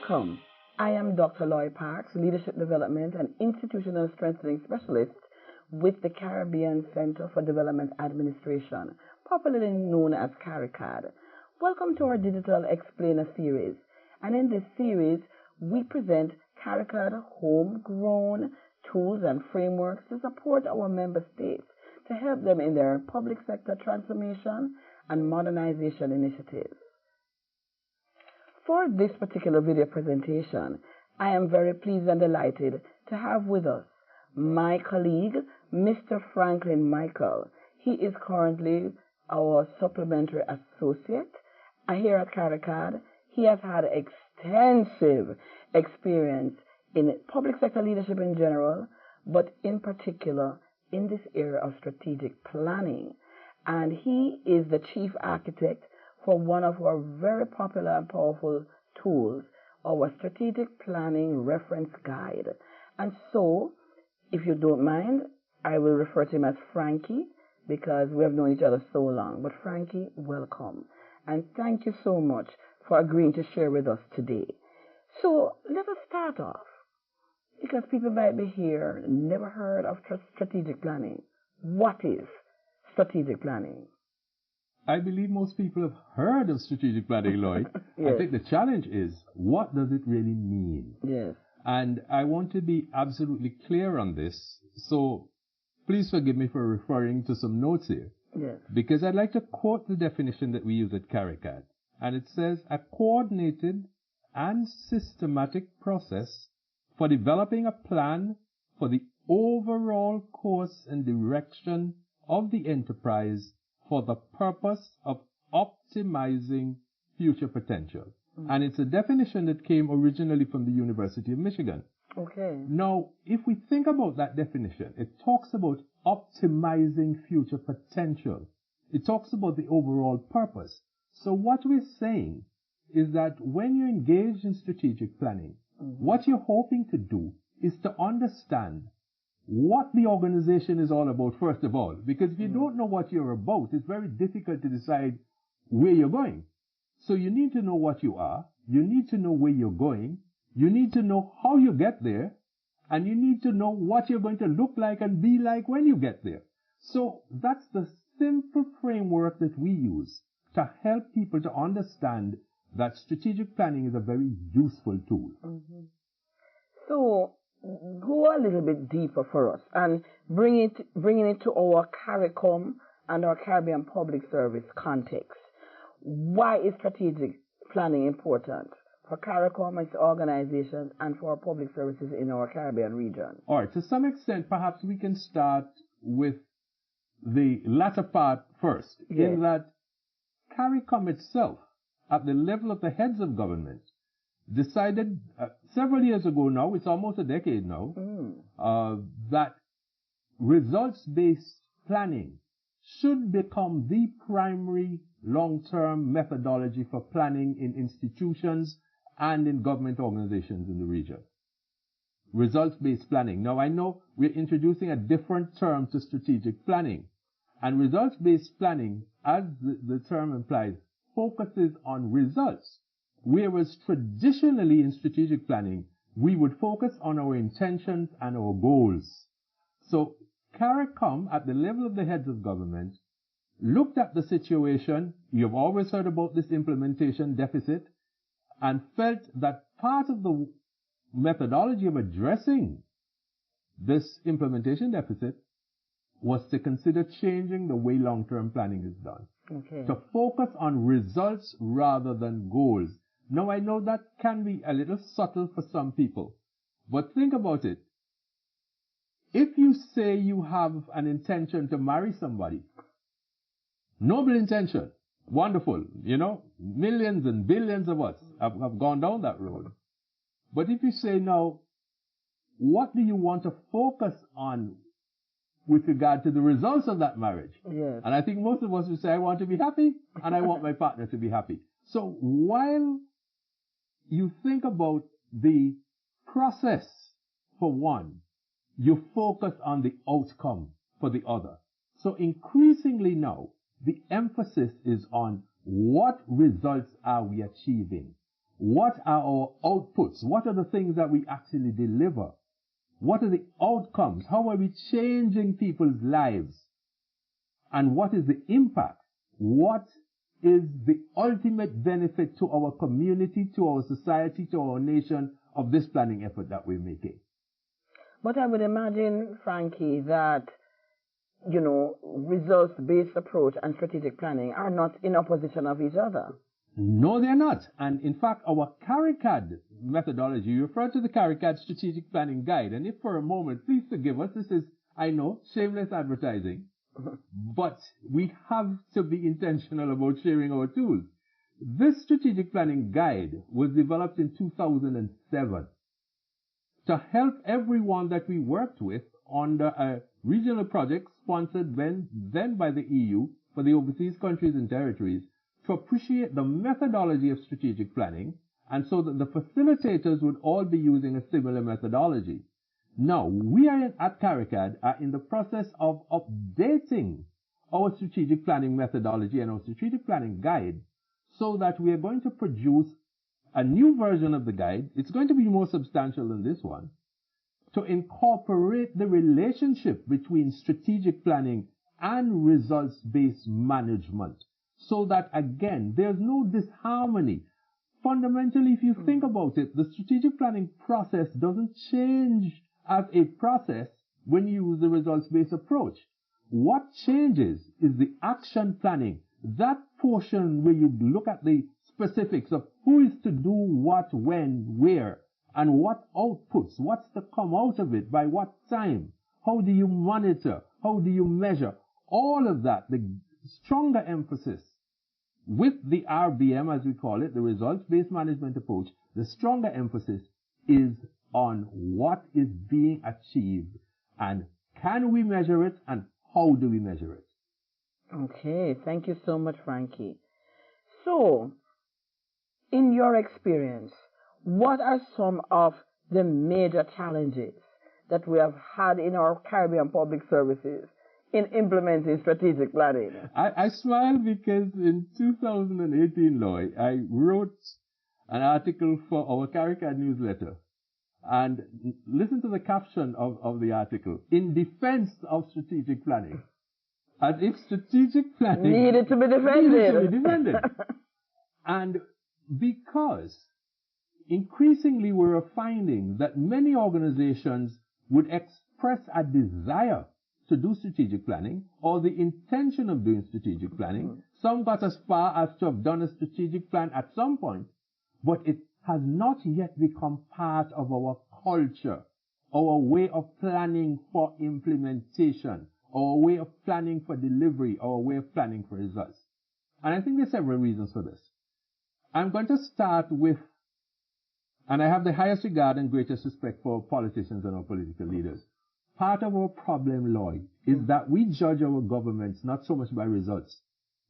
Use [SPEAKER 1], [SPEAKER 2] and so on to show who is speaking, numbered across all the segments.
[SPEAKER 1] Welcome. I am Dr. Loy Parks, Leadership Development and Institutional Strengthening Specialist with the Caribbean Center for Development Administration, popularly known as CARICAD. Welcome to our Digital Explainer series. And in this series, we present CARICAD homegrown tools and frameworks to support our member states to help them in their public sector transformation and modernization initiatives. For this particular video presentation, I am very pleased and delighted to have with us my colleague, Mr. Franklyn Michael. He is currently our supplementary associate here at CARICAD. He has had extensive experience in public sector leadership in general, but in particular in this area of strategic planning. And he is the chief architect for one of our very popular and powerful tools, our strategic planning reference guide. And so, if you don't mind, I will refer to him as Frankie because we have known each other so long. But Frankie, welcome. And thank you so much for agreeing to share with us today. So let us start off, because people might be here, never heard of strategic planning. What is strategic planning?
[SPEAKER 2] I believe most people have heard of strategic planning, Lloyd.
[SPEAKER 1] Yes.
[SPEAKER 2] I think the challenge is, what does it really mean?
[SPEAKER 1] Yes.
[SPEAKER 2] And I want to be absolutely clear on this. So please forgive me for referring to some notes here.
[SPEAKER 1] Yes.
[SPEAKER 2] Because I'd like to quote the definition that we use at CARICAD. And it says, a coordinated and systematic process for developing a plan for the overall course and direction of the enterprise for the purpose of optimizing future potential. And it's a definition that came originally from the University of Michigan.
[SPEAKER 1] Okay.
[SPEAKER 2] Now, if we think about that definition, it talks about optimizing future potential. It talks about the overall purpose. So what we're saying is that when you engage in strategic planning, what you're hoping to do is to understand what the organization is all about, first of all. Because if you don't know what you're about, it's very difficult to decide where you're going. So you need to know what you are, you need to know where you're going, you need to know how you get there, and you need to know what you're going to look like and be like when you get there. So that's the simple framework that we use to help people to understand that strategic planning is a very useful tool.
[SPEAKER 1] So go a little bit deeper for us and bringing it to our CARICOM and our Caribbean Public Service context. Why is strategic planning important for CARICOM, its organizations, and for our public services in our Caribbean region?
[SPEAKER 2] All right, to some extent, perhaps we can start with the latter part first,
[SPEAKER 1] Yes.
[SPEAKER 2] in that CARICOM itself, at the level of the heads of government, decided several years ago now, it's almost a decade now, that results-based planning should become the primary long-term methodology for planning in institutions and in government organizations in the region. Results-based planning. Now, I know we're introducing a different term to strategic planning. And results-based planning, as the term implies, focuses on results. Whereas traditionally in strategic planning, we would focus on our intentions and our goals. So CARICOM, at the level of the heads of government, looked at the situation, you've always heard about this implementation deficit, and felt that part of the methodology of addressing this implementation deficit was to consider changing the way long-term planning is done.
[SPEAKER 1] Okay.
[SPEAKER 2] To focus on results rather than goals. Now, I know that can be a little subtle for some people, but think about it. If you say you have an intention to marry somebody, noble intention, wonderful, millions and billions of us have gone down that road. But if you say, now, what do you want to focus on with regard to the results of that marriage?
[SPEAKER 1] Yes.
[SPEAKER 2] And I think most of us would say, I want to be happy and I want my partner to be happy. So while you think about the process for one, you focus on the outcome for the other. So increasingly now, the emphasis is on what results are we achieving? What are our outputs? What are the things that we actually deliver? What are the outcomes? How are we changing people's lives? And what is the impact? What is the ultimate benefit to our community, to our society, to our nation of this planning effort that we're making?
[SPEAKER 1] But I would imagine, Frankie, that, results-based approach and strategic planning are not in opposition of each other.
[SPEAKER 2] No, they're not. And in fact, our CARICAD methodology, you refer to the CARICAD Strategic Planning Guide. And if for a moment, please forgive us, this is, I know, shameless advertising, but we have to be intentional about sharing our tools. This Strategic Planning Guide was developed in 2007 to help everyone that we worked with under a regional project sponsored then by the EU for the overseas countries and territories to appreciate the methodology of strategic planning, and so that the facilitators would all be using a similar methodology. Now, we at CARICAD are in the process of updating our strategic planning methodology and our strategic planning guide so that we are going to produce a new version of the guide. It's going to be more substantial than this one, to incorporate the relationship between strategic planning and results-based management, so that, again, there's no disharmony. Fundamentally, if you think about it, the strategic planning process doesn't change as a process when you use the results-based approach. What changes is the action planning, that portion where you look at the specifics of who is to do what, when, where, and what outputs, what's to come out of it, by what time, how do you monitor, how do you measure, all of that. The stronger emphasis with the RBM, as we call it, the results-based management approach, the stronger emphasis is on what is being achieved and can we measure it and how do we measure it.
[SPEAKER 1] Okay, thank you so much, Frankie. So, in your experience, what are some of the major challenges that we have had in our Caribbean public services in implementing strategic planning?
[SPEAKER 2] I smile because in 2018, Lloyd, I wrote an article for our CARICAD newsletter. And listen to the caption of the article: in defense of strategic planning. As if strategic planning
[SPEAKER 1] needed to be defended.
[SPEAKER 2] And because increasingly we're finding that many organizations would express a desire to do strategic planning or the intention of doing strategic planning. Some got as far as to have done a strategic plan at some point, but it has not yet become part of our culture, our way of planning for implementation, our way of planning for delivery, our way of planning for results. And I think there are several reasons for this. I'm going to start with, and I have the highest regard and greatest respect for politicians and our political leaders. Part of our problem, Lloyd, is that we judge our governments not so much by results.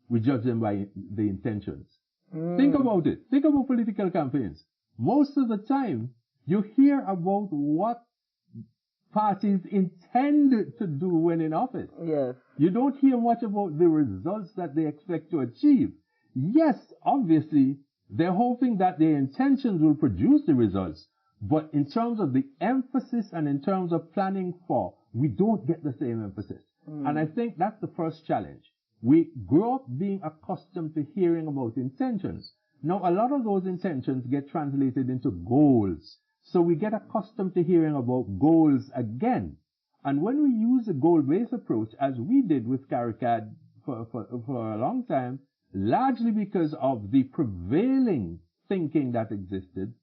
[SPEAKER 2] We judge them by the intentions. Think about it. Think about political campaigns. Most of the time, you hear about what parties intend to do when in office.
[SPEAKER 1] Yes.
[SPEAKER 2] You don't hear much about the results that they expect to achieve. Yes, obviously, they're hoping that their intentions will produce the results, but in terms of the emphasis and in terms of planning for, we don't get the same emphasis. And I think that's the first challenge. We grow up being accustomed to hearing about intentions. Now, a lot of those intentions get translated into goals. So we get accustomed to hearing about goals again. And when we use a goal-based approach, as we did with CARICAD for a long time, largely because of the prevailing thinking that existed,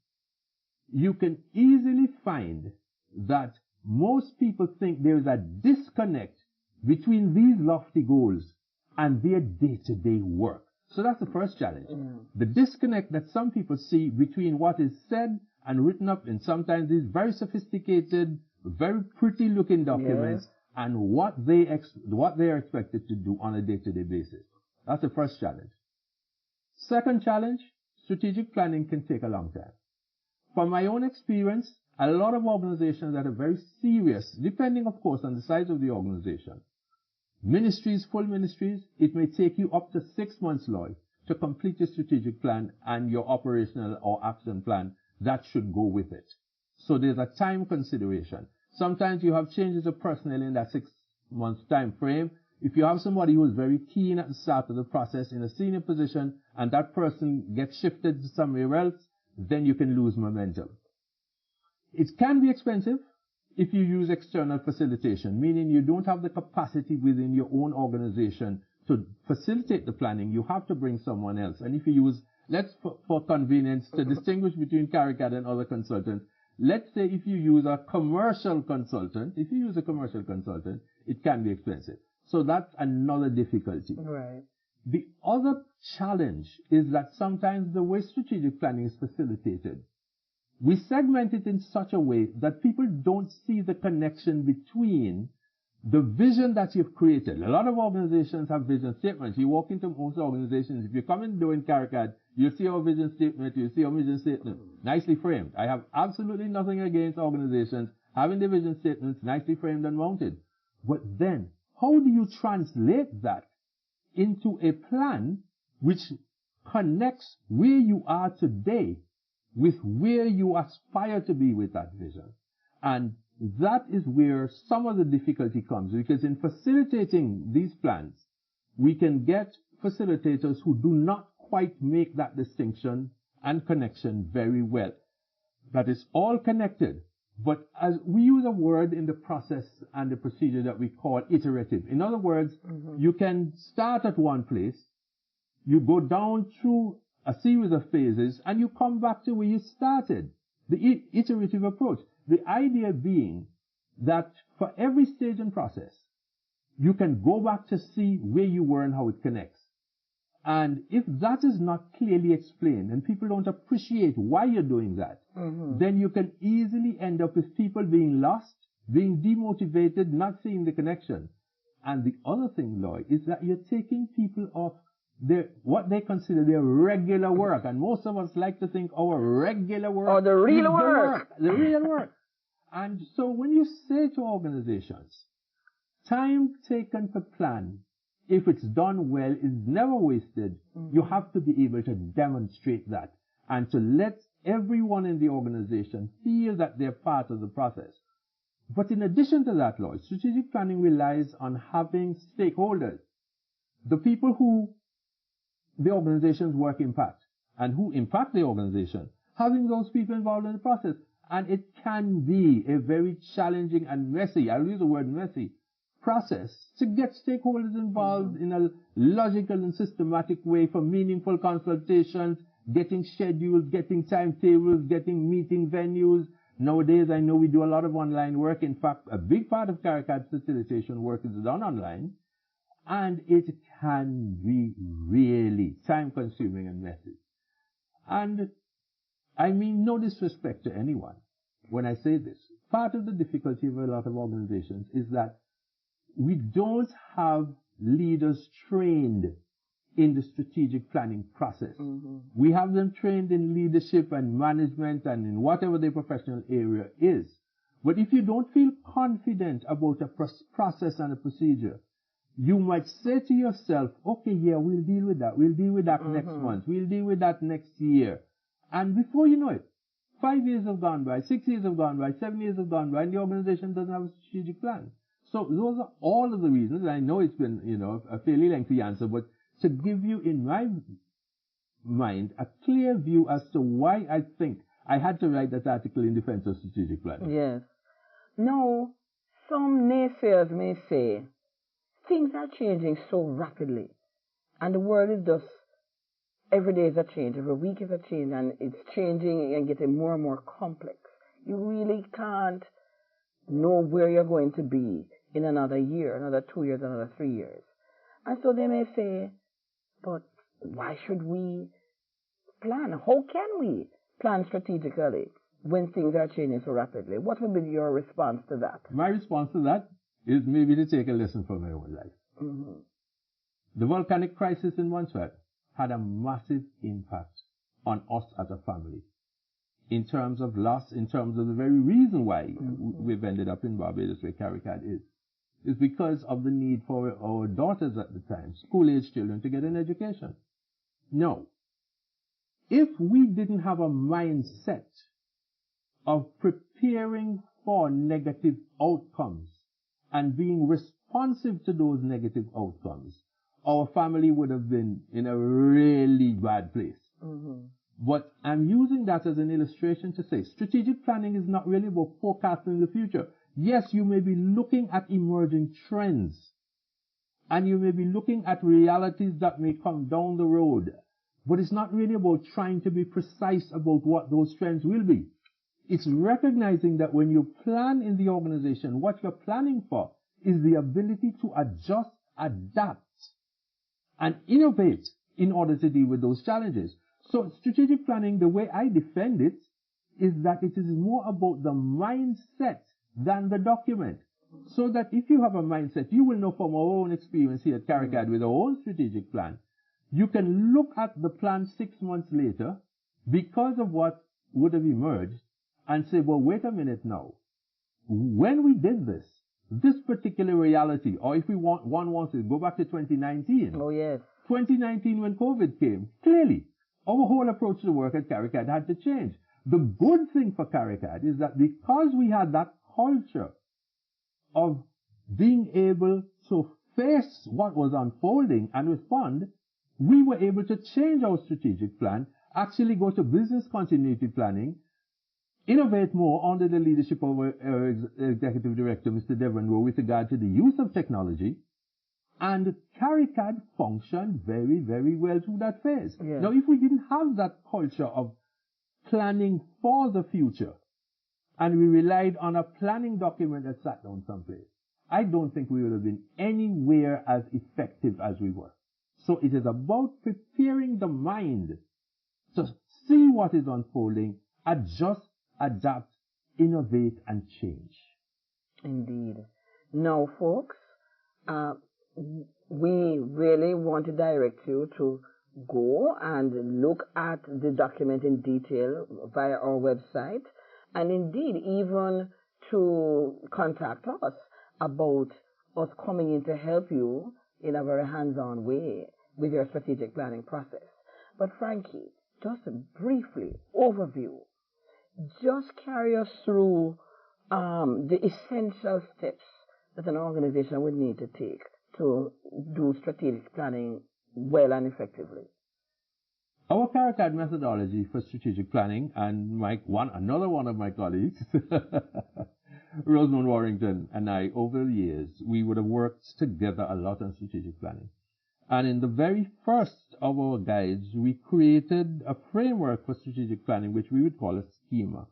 [SPEAKER 2] you can easily find that most people think there is a disconnect between these lofty goals and their day-to-day work. So that's the first challenge. The disconnect that some people see between what is said and written up in sometimes these very sophisticated, very pretty looking documents, and what they are expected to do on a day-to-day basis. That's the first challenge. Second challenge, strategic planning can take a long time. From my own experience, a lot of organizations that are very serious, depending of course on the size of the organization, ministries, full ministries, it may take you up to 6 months, Lloyd, to complete your strategic plan and your operational or action plan that should go with it. So there's a time consideration. Sometimes you have changes of personnel in that 6 months time frame. If you have somebody who is very keen at the start of the process in a senior position and that person gets shifted to somewhere else, then you can lose momentum. It can be expensive if you use external facilitation, meaning you don't have the capacity within your own organization to facilitate the planning. You have to bring someone else. And if you use, for convenience, to distinguish between CARICAD and other consultants, let's say if you use a commercial consultant, it can be expensive. So that's another difficulty.
[SPEAKER 1] Right.
[SPEAKER 2] The other challenge is that sometimes the way strategic planning is facilitated, we segment it in such a way that people don't see the connection between the vision that you've created. A lot of organizations have vision statements. You walk into most organizations, if you come in doing CARICAD, you'll see our vision statement, nicely framed. I have absolutely nothing against organizations having their vision statements nicely framed and mounted. But then, how do you translate that into a plan which connects where you are today with where you aspire to be with that vision? And that is where some of the difficulty comes, because in facilitating these plans, we can get facilitators who do not quite make that distinction and connection very well. That is all connected, but as we use a word in the process and the procedure that we call iterative. In other words, you can start at one place, you go down through a series of phases, and you come back to where you started. The iterative approach. The idea being that for every stage and process, you can go back to see where you were and how it connects. And if that is not clearly explained and people don't appreciate why you're doing that, then you can easily end up with people being lost, being demotivated, not seeing the connection. And the other thing, Lloyd, is that you're taking people off what they consider their regular work. And most of us like to think our regular work
[SPEAKER 1] or the real work.
[SPEAKER 2] The real work. And so when you say to organizations, time taken to plan, if it's done well, is never wasted, you have to be able to demonstrate that and to let everyone in the organization feel that they're part of the process. But in addition to that, Lloyd, strategic planning relies on having stakeholders, the people who the organization's work impact and who impact the organization, having those people involved in the process. And it can be a very challenging and messy, I'll use the word messy, process to get stakeholders involved in a logical and systematic way for meaningful consultations, getting schedules, getting timetables, getting meeting venues. Nowadays, I know we do a lot of online work. In fact, a big part of CARICAD facilitation work is done online. And it can be really time-consuming and messy. And I mean no disrespect to anyone when I say this. Part of the difficulty of a lot of organizations is that we don't have leaders trained in the strategic planning process. We have them trained in leadership and management and in whatever their professional area is. But if you don't feel confident about a process and a procedure, you might say to yourself, okay, yeah, we'll deal with that. We'll deal with that next month. We'll deal with that next year. And before you know it, 5 years have gone by, 6 years have gone by, 7 years have gone by, and the organization doesn't have a strategic plan. So those are all of the reasons. I know it's been, a fairly lengthy answer, but to give you, in my mind, a clear view as to why I think I had to write that article in defense of strategic planning.
[SPEAKER 1] Yes. Now, some naysayers may say, things are changing so rapidly, and the world is just, every day is a change, every week is a change, and it's changing and getting more and more complex. You really can't know where you're going to be in another year, another 2 years, another 3 years. And so they may say, but why should we plan? How can we plan strategically when things are changing so rapidly? What would be your response to that?
[SPEAKER 2] My response to that is maybe to take a lesson from my own life. The volcanic crisis in Montreal had a massive impact on us as a family in terms of loss, in terms of the very reason why we've ended up in Barbados where CARICAD is. It's because of the need for our daughters at the time, school-age children, to get an education. No. If we didn't have a mindset of preparing for negative outcomes and being responsive to those negative outcomes, our family would have been in a really bad place.
[SPEAKER 1] Mm-hmm.
[SPEAKER 2] But I'm using that as an illustration to say strategic planning is not really about forecasting the future. Yes, you may be looking at emerging trends and you may be looking at realities that may come down the road, but it's not really about trying to be precise about what those trends will be. It's recognizing that when you plan in the organization, what you're planning for is the ability to adjust, adapt, and innovate in order to deal with those challenges. So strategic planning, the way I defend it, is that it is more about the mindset than the document. So that if you have a mindset, you will know from our own experience here at CARICAD with our own strategic plan, you can look at the plan 6 months later because of what would have emerged and say, well, wait a minute now. When we did this particular reality, or if one wants to go back to 2019.
[SPEAKER 1] Oh, yes.
[SPEAKER 2] 2019 when COVID came, clearly, our whole approach to work at CARICAD had to change. The good thing for CARICAD is that because we had that culture of being able to face what was unfolding and respond, we were able to change our strategic plan, actually go to business continuity planning, innovate more under the leadership of our executive director, Mr. Devon Rowe, with regard to the use of technology, and CARICAD functioned very, very well through that phase.
[SPEAKER 1] Yeah.
[SPEAKER 2] Now, if we didn't have that culture of planning for the future, and we relied on a planning document that sat down someplace, I don't think we would have been anywhere as effective as we were. So it is about preparing the mind to see what is unfolding, adjust, adapt, innovate, and change.
[SPEAKER 1] Indeed. Now, folks, we really want to direct you to go and look at the document in detail via our website, and indeed even to contact us about us coming in to help you in a very hands-on way with your strategic planning process. But Frankie, just briefly, overview, just carry us through the essential steps that an organization would need to take to do strategic planning well and effectively.
[SPEAKER 2] Our CARICAD methodology for strategic planning, and another one of my colleagues, Rosamond Warrington, and I, over the years, we would have worked together a lot on strategic planning. And in the very first of our guides, we created a framework for strategic planning, which we would call a schema.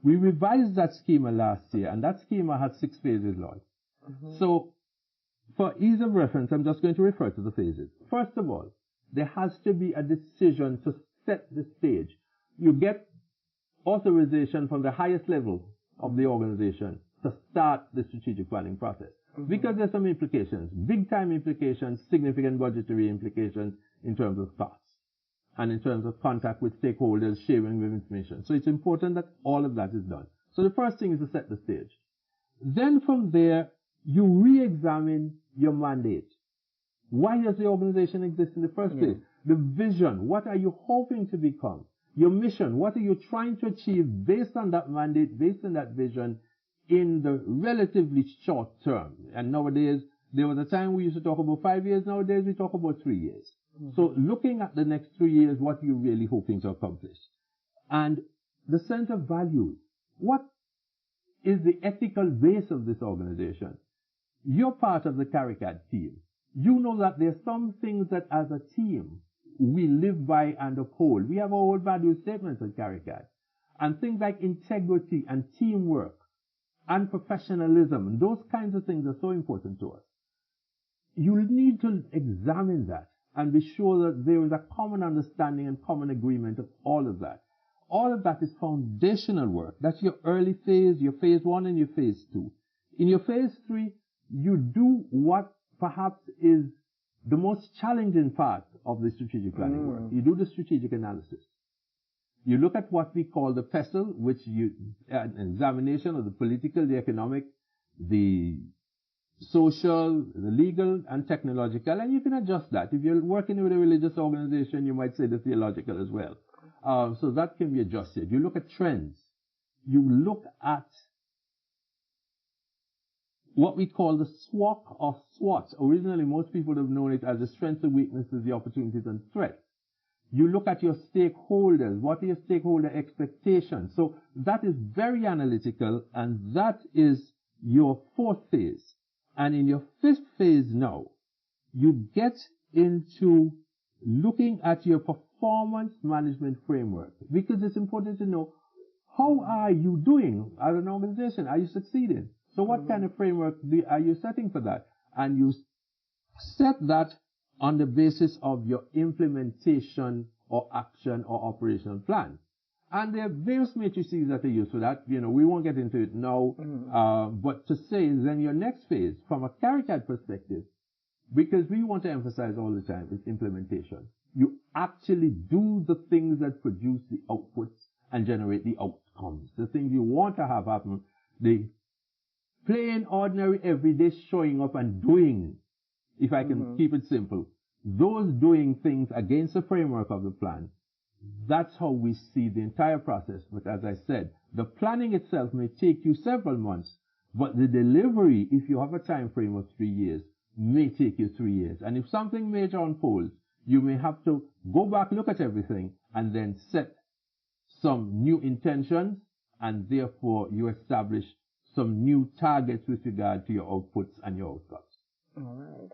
[SPEAKER 2] We revised that schema last year, and that schema had 6 phases, Lloyd. Mm-hmm. So, for ease of reference, I'm just going to refer to the phases. First of all, there has to be a decision to set the stage. You get authorization from the highest level of the organization to start the strategic planning process. Mm-hmm. Because there's some implications, big time implications, significant budgetary implications in terms of costs and in terms of contact with stakeholders, sharing of information. So it's important that all of that is done. So the first thing is to set the stage. Then from there, you re-examine your mandate. Why does the organization exist in the first place? The vision, what are you hoping to become? Your mission, what are you trying to achieve based on that mandate, based on that vision in the relatively short term? And nowadays, there was a time we used to talk about 5 years, nowadays we talk about 3 years. Mm-hmm. So looking at the next 3 years, what are you really hoping to accomplish? And the sense of values. What is the ethical base of this organization? You're part of the CARICAD team. You know that there are some things that as a team we live by and uphold. We have our own value statements at CARICAD. And things like integrity and teamwork and professionalism, and those kinds of things are so important to us. You need to examine that and be sure that there is a common understanding and common agreement of all of that. All of that is foundational work. That's your early phase, your phase 1 and your phase 2. In your phase 3, you do what perhaps is the most challenging part of the strategic planning work. You do the strategic analysis. You look at what we call the PESTLE, which an examination of the political, the economic, the social, the legal, and technological, and you can adjust that. If you're working with a religious organization, you might say the theological as well. So that can be adjusted. You look at trends. You look at what we call the SWOT or SWOT. Originally, most people have known it as the strengths and weaknesses, the opportunities and threats. You look at your stakeholders. What are your stakeholder expectations? So that is very analytical, and that is your fourth phase. And in your fifth phase now, you get into looking at your performance management framework, because it's important to know, how are you doing as an organization? Are you succeeding? So what kind of framework are you setting for that? And you set that on the basis of your implementation or action or operational plan. And there are various matrices that are used for that. You know, we won't get into it now. But to say then your next phase, from a CARICAD perspective, because we want to emphasize all the time, is implementation. You actually do the things that produce the outputs and generate the outcomes. The things you want to have happen, the plain, ordinary, everyday showing up and doing, if I can keep it simple, those doing things against the framework of the plan. That's how we see the entire process. But as I said, the planning itself may take you several months, but the delivery, if you have a time frame of 3 years, may take you 3 years. And if something major unfolds, you may have to go back, look at everything, and then set some new intentions, and therefore you establish some new targets with regard to your outputs and your outcomes.
[SPEAKER 1] All right.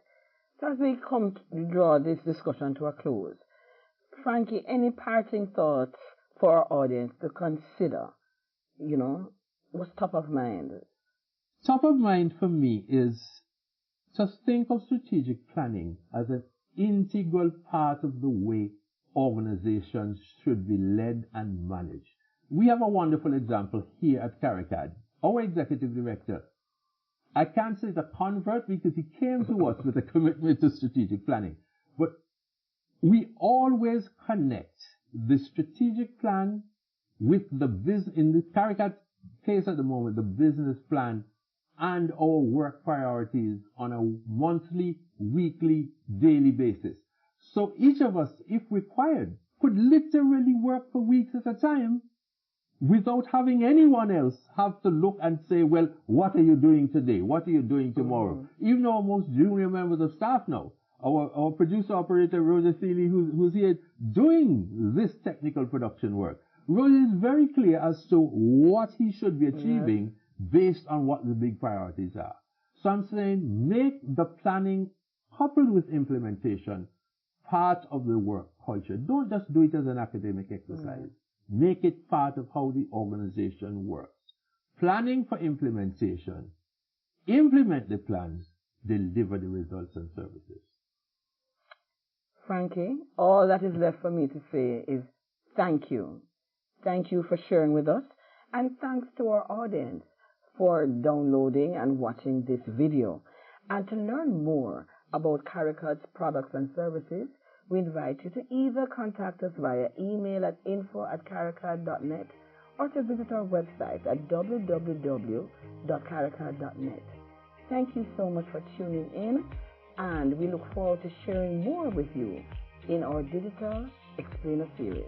[SPEAKER 1] So as we come to draw this discussion to a close, Frankie, any parting thoughts for our audience to consider? You know, what's top of mind?
[SPEAKER 2] Top of mind for me is to think of strategic planning as an integral part of the way organizations should be led and managed. We have a wonderful example here at CARICAD. Our executive director, I can't say the convert because he came to us with a commitment to strategic planning, but we always connect the strategic plan with the business, in the CARICAD case at the moment, the business plan and our work priorities on a monthly, weekly, daily basis. So each of us, if required, could literally work for weeks at a time without having anyone else have to look and say, well, what are you doing today? What are you doing tomorrow? Even our most junior members of staff now, our producer operator, Roger Seeley, who's here doing this technical production work. Roger is very clear as to what he should be achieving based on what the big priorities are. So I'm saying make the planning coupled with implementation part of the work culture. Don't just do it as an academic exercise. Make it part of how the organization works. Planning for implementation. Implement the plans. Deliver the results and services.
[SPEAKER 1] Frankie, all that is left for me to say is thank you. Thank you for sharing with us, and thanks to our audience for downloading and watching this video. And to learn more about CARICAD's products and services, we invite you to either contact us via email at info@caricad.net or to visit our website at www.caricad.net. Thank you so much for tuning in, and we look forward to sharing more with you in our Digital Explainer series.